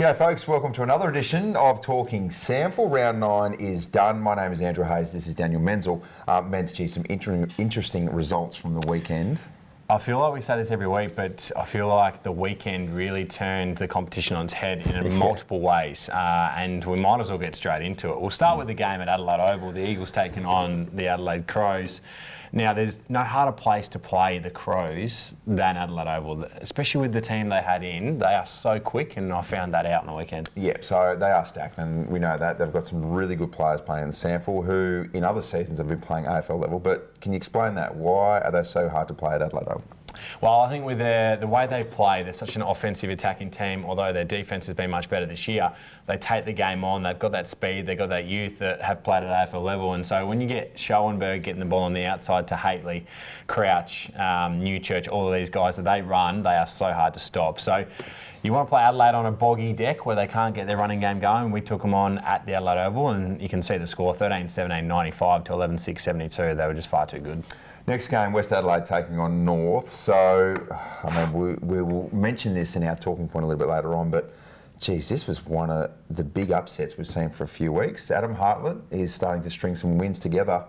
G'day folks, welcome to another edition of Talking SANFL. Round 9 is done. My name is Andrew Hayes, this is Daniel Menzel. Men's, some interesting results from the weekend. I feel like we say this every week, but I feel like the weekend really turned the competition on its head in multiple ways, and we might as well get straight into it. We'll start with the game at Adelaide Oval. The Eagles taking on the Adelaide Crows. Now, there's no harder place to play the Crows than Adelaide Oval, especially with the team they had in. They are so quick, and I found that out on the weekend. Yeah, so they are stacked, and we know that. They've got some really good players playing in the SANFL who, in other seasons, have been playing AFL level. But can you explain that? Why are they so hard to play at Adelaide Oval? Well, I think with the way they play, they're such an offensive attacking team, although their defence has been much better this year. They take the game on, they've got that speed, they've got that youth that have played at AFL level, and so when you get Schoenberg getting the ball on the outside to Haitley, Crouch, Newchurch, all of these guys that they run, they are so hard to stop. So you want to play Adelaide on a boggy deck where they can't get their running game going. We took them on at the Adelaide Oval, and you can see the score, 13-17, 95 to 11-6, 72. They were just far too good. Next game, West Adelaide taking on North. So, I mean, we will mention this in our talking point a little bit later on, but geez, this was one of the big upsets we've seen for a few weeks. Adam Hartlett is starting to string some wins together.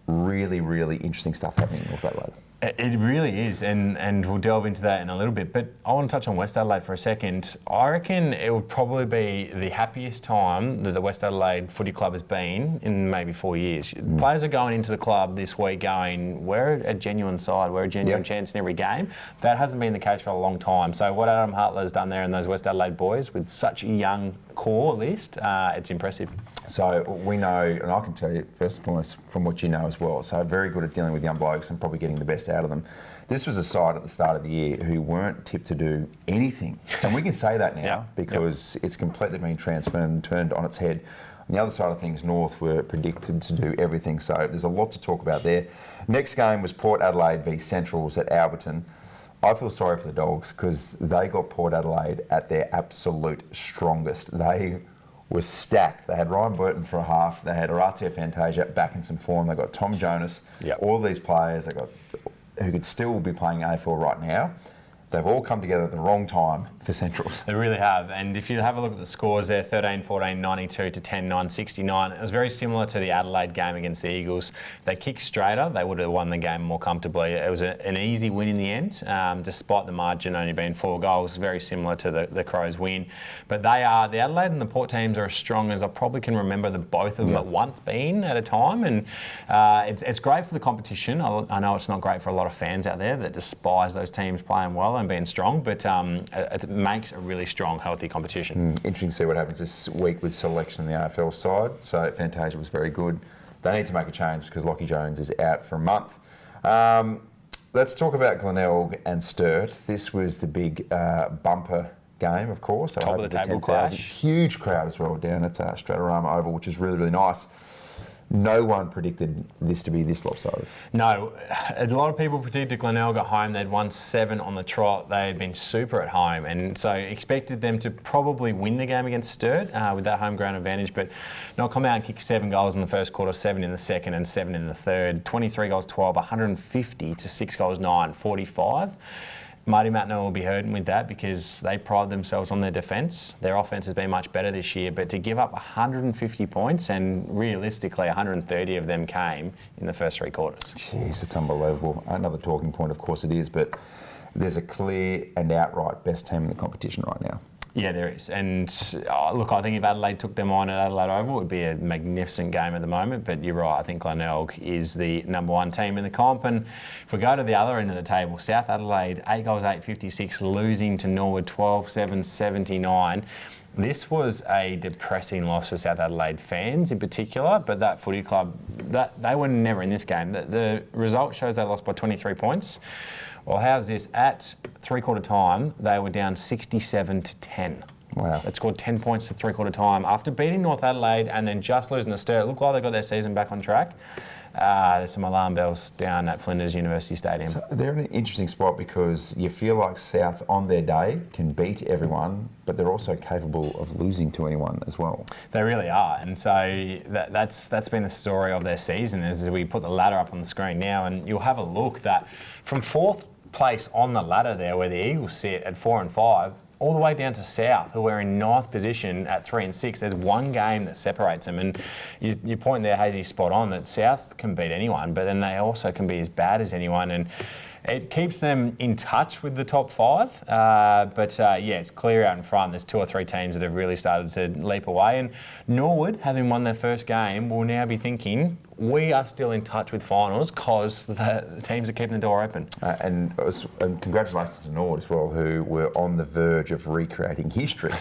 Really, really interesting stuff happening in North Adelaide. It really is, and we'll delve into that in a little bit. But I want to touch on West Adelaide for a second. I reckon it would probably be the happiest time that the West Adelaide Footy Club has been in maybe 4 years. Players are going into the club this week going, we're a genuine side, we're a genuine chance in every game. That hasn't been the case for a long time. So what Adam Hartlett has done there and those West Adelaide boys with such a young core list, it's impressive. So we know, and I can tell you first and foremost from what you know as well, so very good at dealing with young blokes and probably getting the best out of them. This was a side at the start of the year who weren't tipped to do anything. And we can say that now because it's completely been transformed and turned on its head. On the other side of things, North were predicted to do everything. So there's a lot to talk about there. Next game was Port Adelaide v Centrals at Alberton. I feel sorry for the Dogs because they got Port Adelaide at their absolute strongest. They were stacked. They had Ryan Burton for a half. They had Aratia Fantasia back in some form. They got Tom Jonas. All these players who could still be playing AFL right now. They've all come together at the wrong time for Centrals. They really have. And if you have a look at the scores there, 13-14, 92 to 10-9, 69. It was very similar to the Adelaide game against the Eagles. They kicked straighter. They would have won the game more comfortably. It was an easy win in the end, despite the margin only being 4 goals. Very similar to the Crows win. But the Adelaide and the Port teams are as strong as I probably can remember the both of them at once being at a time. And it's great for the competition. I know it's not great for a lot of fans out there that despise those teams playing well and being strong, but it makes a really strong, healthy competition. Interesting to see what happens this week with selection on the AFL side. So Fantasia was very good. They need to make a change because Lockie Jones is out for a month. Let's talk about Glenelg and Sturt. This was the big bumper game, of course. Top of the table clash. Huge crowd as well down at Stratorama Oval, which is really, really nice. No one predicted this to be this lopsided. No, a lot of people predicted Glenelg at home. They'd won 7 on the trot. They had been super at home, and so expected them to probably win the game against Sturt with that home ground advantage, but not come out and kick 7 goals in the first quarter, 7 in the second and 7 in the third. 23 goals 12, 150 to 6 goals 9, 45. Marty Matno will be hurting with that because they pride themselves on their defence. Their offence has been much better this year, but to give up 150 points, and realistically 130 of them came in the first 3 quarters. Jeez, it's unbelievable. Another talking point, of course it is, but there's a clear and outright best team in the competition right now. Yeah, there is. And look, I think if Adelaide took them on at Adelaide Oval, it would be a magnificent game at the moment. But you're right, I think Glenelg is the number 1 team in the comp. And if we go to the other end of the table, South Adelaide, 8 goals, 856, losing to Norwood, 12-7, 79. This was a depressing loss for South Adelaide fans in particular, but that footy club, they were never in this game. The result shows they lost by 23 points. Well, how's this? At 3/4 time, they were down 67 to 10. Wow. They scored 10 points at 3/4 time after beating North Adelaide and then just losing to Sturt. It looked like they got their season back on track. There's some alarm bells down at Flinders University Stadium. So they're in an interesting spot because you feel like South on their day can beat everyone, but they're also capable of losing to anyone as well. They really are, and so that's been the story of their season as we put the ladder up on the screen now, and you'll have a look that from 4th place on the ladder there where the Eagles sit at 4 and 5, all the way down to South, who are in ninth position at 3 and 6. There's one game that separates them, and your point there, Hazy, spot on, that South can beat anyone, but then they also can be as bad as anyone, and it keeps them in touch with the top 5. It's clear out in front. There's 2 or 3 teams that have really started to leap away. And Norwood, having won their first game, will now be thinking, we are still in touch with finals because the teams are keeping the door open. And congratulations to Norwood as well, who were on the verge of recreating history.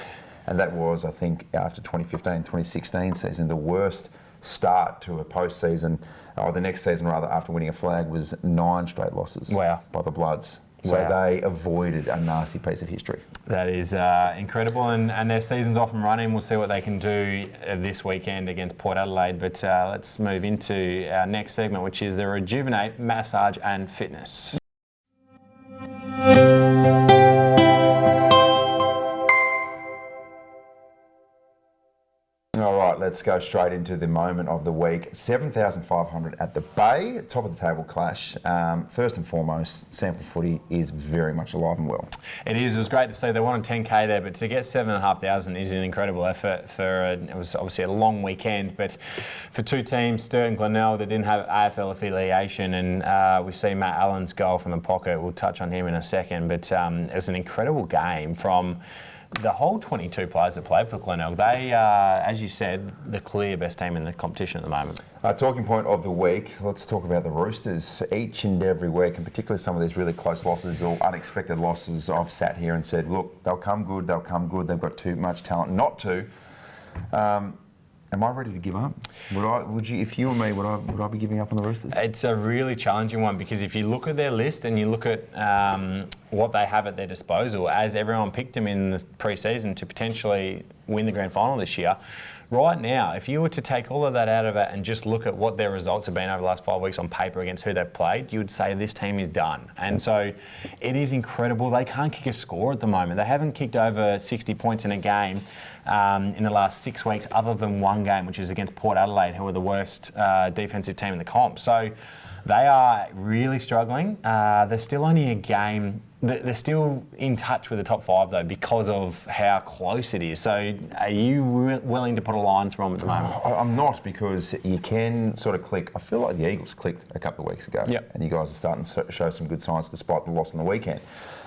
And that was, I think, after 2015-2016 season, the worst start to a postseason, or the next season rather, after winning a flag, was 9 straight losses. Wow. By the Bloods. So they avoided a nasty piece of history. That is incredible, and their season's off and running. We'll see what they can do this weekend against Port Adelaide. But let's move into our next segment, which is the Rejuvenate Massage and Fitness. Let's go straight into the moment of the week. 7,500 at the Bay, top of the table clash. First and foremost, SANFL footy is very much alive and well. It is. It was great to see. They wanted 10k there, but to get 7,500 is an incredible effort. It was obviously a long weekend, but for 2 teams, Sturt and Glenelg, that didn't have AFL affiliation, and we see Matt Allen's goal from the pocket. We'll touch on him in a second, but it was an incredible game from the whole 22 players that played for Glenelg. They, as you said, the clear best team in the competition at the moment. Talking point of the week, let's talk about the Roosters. Each and every week, and particularly some of these really close losses or unexpected losses, I've sat here and said, look, they'll come good, they've got too much talent not to. Am I ready to give up? Would you, if you were me, would I be giving up on the Roosters? It's a really challenging one, because if you look at their list and you look at what they have at their disposal, as everyone picked them in the pre-season to potentially win the grand final this year, right now, if you were to take all of that out of it and just look at what their results have been over the last 5 weeks on paper against who they've played, you would say this team is done. And so it is incredible. They can't kick a score at the moment. They haven't kicked over 60 points in a game in the last 6 weeks, other than one game, which is against Port Adelaide, who are the worst defensive team in the comp. So they are really struggling. They're still only a game. They're still in touch with the top 5, though, because of how close it is. So are you willing to put a line through them at the moment? I'm not, because you can sort of click. I feel like the Eagles clicked a couple of weeks ago. Yep. And you guys are starting to show some good signs despite the loss on the weekend.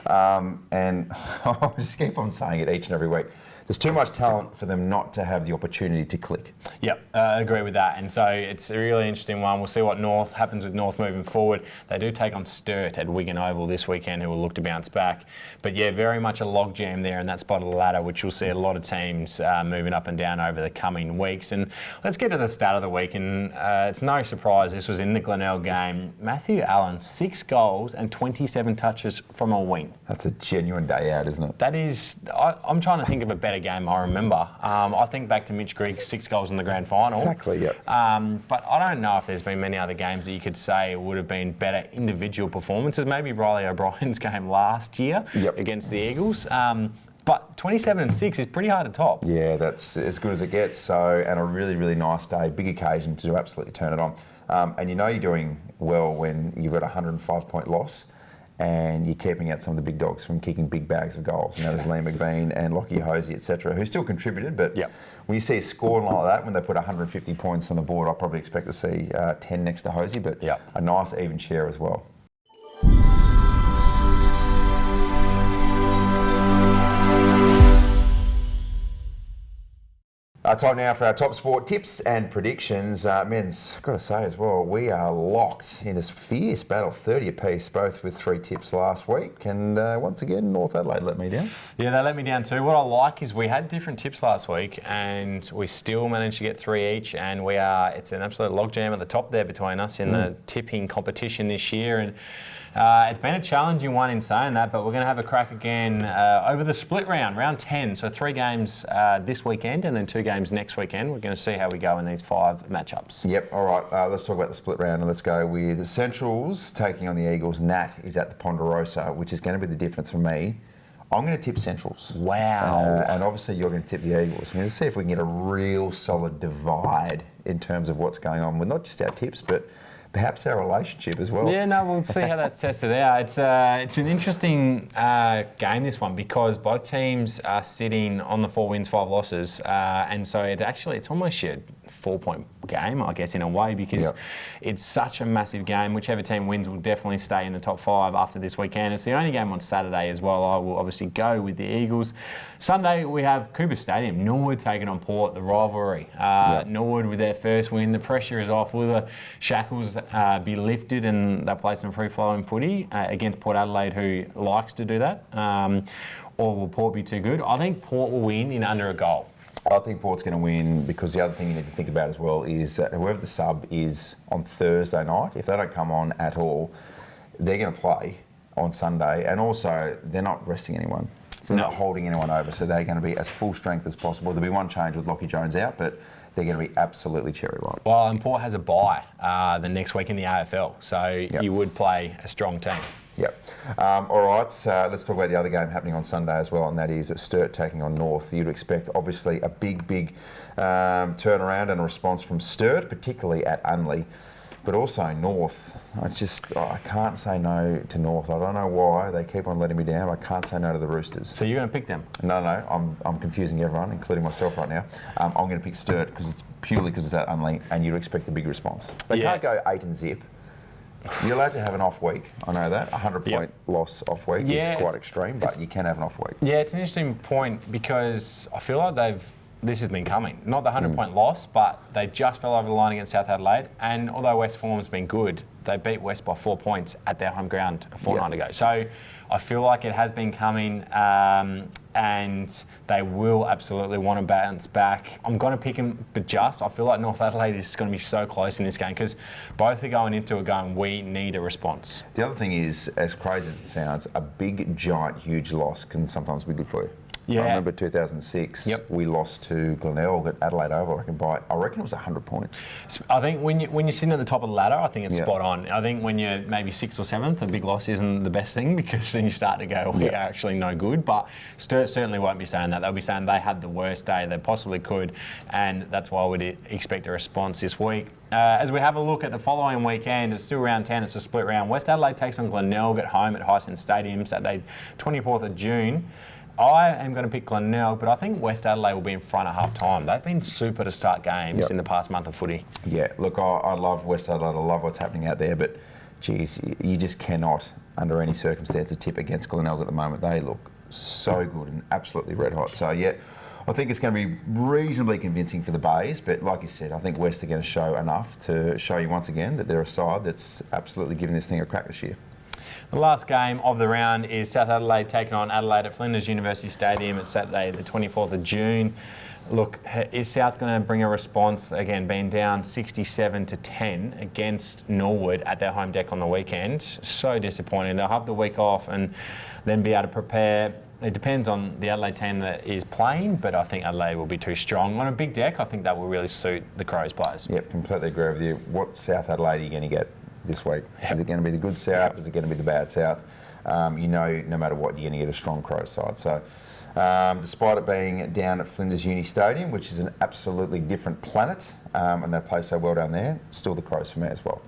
And I'll just keep on saying it each and every week. There's too much talent for them not to have the opportunity to click. Yep, I agree with that. And so it's a really interesting one. We'll see what happens with North moving forward. They do take on Sturt at Wigan Oval this weekend, who will look to bounce back. But yeah, very much a logjam there in that spot of the ladder, which you'll see a lot of teams moving up and down over the coming weeks. And let's get to the start of the week. And it's no surprise this was in the Glenelg game. Matthew Allen, 6 goals and 27 touches from a wing. That's a genuine day out, isn't it? That is. I'm trying to think of a better game I remember. I think back to Mitch Griggs' 6 goals in the grand final. Exactly, yep. But I don't know if there's been many other games that you could say would have been better individual performances. Maybe Riley O'Brien's game last year against the Eagles. But 27 and 6 is pretty hard to top. Yeah, that's as good as it gets. So, and a really, really nice day, big occasion to absolutely turn it on. And you know you're doing well when you've got a 105-point loss and you're keeping out some of the big dogs from kicking big bags of goals. And that is Liam McBean and Lockie Hosey, etc., who still contributed. But when you see a score like that, when they put 150 points on the board, I probably expect to see 10 next to Hosey, but a nice even share as well. Time now for our top sport tips and predictions. Men's, I've got to say as well, we are locked in this fierce battle, 30 apiece, both with 3 tips last week. And once again, North Adelaide let me down. Yeah, they let me down too. What I like is we had different tips last week and we still managed to get 3 each. And it's an absolute logjam at the top there between us in the tipping competition this year. And it's been a challenging one in saying that, but we're going to have a crack again over the split round 10. So 3 games this weekend and then 2 games next weekend. We're going to see how we go in these 5 matchups. Yep, all right. Let's talk about the split round and let's go with the Centrals taking on the Eagles. Nat is at the Ponderosa, which is going to be the difference for me. I'm going to tip Centrals. Wow. And obviously you're going to tip the Eagles. We're going to see if we can get a real solid divide in terms of what's going on with not just our tips, but perhaps our relationship as well. Yeah, no, we'll see how that's tested out. It's an interesting game, this one, because both teams are sitting on the 4 wins, 5 losses, and so it's almost a 4-point game, I guess, in a way, because it's such a massive game. Whichever team wins will definitely stay in the top 5 after this weekend. It's the only game on Saturday as well. I will obviously go with the Eagles. Sunday, we have Cooper Stadium, Norwood taking on Port, the rivalry. Norwood with their first win. The pressure is off. Will the shackles be lifted and they'll play some free-flowing footy against Port Adelaide, who likes to do that? Or will Port be too good? I think Port will win in under a goal. I think Port's going to win because the other thing you need to think about as well is that whoever the sub is on Thursday night, if they don't come on at all, they're going to play on Sunday, and also they're not resting anyone. So they're not holding anyone over, so they're going to be as full strength as possible. There'll be one change with Lachie Jones out, but they're going to be absolutely cherry ripe. Well, and Port has a bye the next week in the AFL, so you would play a strong team. Yep. All right, so let's talk about the other game happening on Sunday as well, and that is Sturt taking on North. You'd expect, obviously, a big turnaround and a response from Sturt, particularly at Unley, but also North. I can't say no to North. I don't know why. They keep on letting me down. I can't say no to the Roosters. So you're going to pick them? No, I'm confusing everyone, including myself right now. I'm going to pick Sturt because it's at Unley, and you'd expect a big response. They can't go 8 and zip. You're allowed to have an off week. I know that. A 100-point loss off week is quite extreme, but you can have an off week. Yeah, it's an interesting point because I feel like this has been coming. Not the 100-point loss, but they just fell over the line against South Adelaide. And although West form has been good, they beat West by 4 points at their home ground a fortnight ago. So I feel like it has been coming, and they will absolutely want to bounce back. I'm going to pick them, but I feel like North Adelaide is going to be so close in this game because both are going into it going, we need a response. The other thing is, as crazy as it sounds, a big, giant, huge loss can sometimes be good for you. Yeah. I remember 2006, we lost to Glenelg at Adelaide Oval, I reckon it was 100 points. I think when you're sitting at the top of the ladder, I think it's spot on. I think when you're maybe 6th or 7th, a big loss isn't the best thing because then you start to go, we are actually no good. But Sturt certainly won't be saying that. They'll be saying they had the worst day they possibly could, and that's why we'd expect a response this week. As we have a look at the following weekend, it's still round 10, it's a split round. West Adelaide takes on Glenelg at home at Hisense Stadium, Saturday 24th of June. I am going to pick Glenelg, but I think West Adelaide will be in front at half-time. They've been super to start games in the past month of footy. Yeah, look, I love West Adelaide. I love what's happening out there, but, geez, you just cannot, under any circumstances, tip against Glenelg at the moment. They look so good and absolutely red hot. So, I think it's going to be reasonably convincing for the Bays, but like you said, I think West are going to show enough to show you once again that they're a side that's absolutely giving this thing a crack this year. The last game of the round is South Adelaide taking on Adelaide at Flinders University Stadium at Saturday the 24th of June. Look, is South going to bring a response, again, being down 67-10 against Norwood at their home deck on the weekend? So disappointing. They'll have the week off and then be able to prepare. It depends on the Adelaide team that is playing, but I think Adelaide will be too strong. On a big deck, I think that will really suit the Crows players. Yep, completely agree with you. What South Adelaide are you going to get this week? Is it going to be the good South? Is it going to be the bad South? No matter what, you're going to get a strong Crows side. So, despite it being down at Flinders Uni Stadium, which is an absolutely different planet, and they play so well down there, still the Crows for me as well.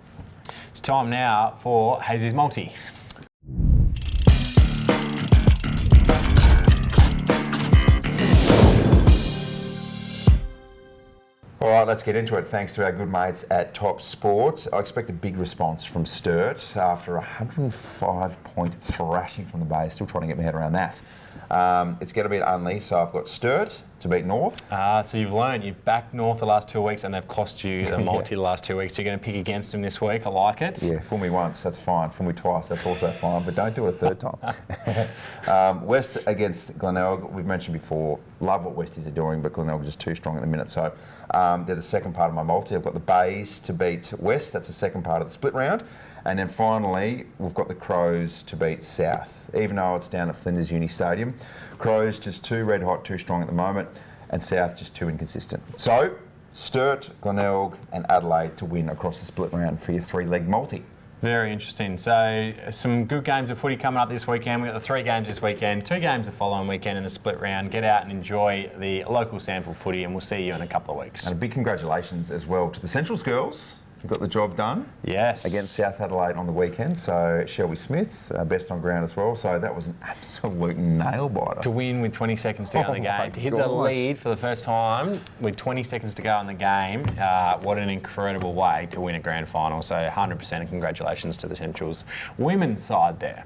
It's time now for Hazy's Multi. All right, let's get into it. Thanks to our good mates at Top Sport. I expect a big response from Sturt after a 105-point thrashing from the Bay. Still trying to get my head around that. It's going to be at Unley, so I've got Sturt to beat North. So you've learned. You've backed North the last 2 weeks and they've cost you the multi the last 2 weeks. You're going to pick against them this week. I like it. Yeah, fool me once, that's fine. Fool me twice, that's also fine. But don't do it a third time. West against Glenelg, we've mentioned before, love what Westies are doing, but Glenelg is just too strong at the minute. So they're the second part of my multi. I've got the Bays to beat West. That's the second part of the split round. And then finally, we've got the Crows to beat South. Even though it's down at Flinders Uni Stadium, Crows just too red hot, too strong at the moment, and South just too inconsistent. So, Sturt, Glenelg and Adelaide to win across the split round for your 3-leg multi. Very interesting. So, some good games of footy coming up this weekend. We've got the 3 games this weekend, 2 games the following weekend in the split round. Get out and enjoy the local SANFL footy, and we'll see you in a couple of weeks. And a big congratulations as well to the Centrals girls got the job done. Yes. Against South Adelaide on the weekend. So Shelby Smith, best on ground as well. So that was an absolute nail biter. To win with 20 seconds to go in the Oh my game, to hit the gosh. lead for the first time with 20 seconds to go in the game, what an incredible way to win a grand final. So 100% congratulations to the Central's women's side there.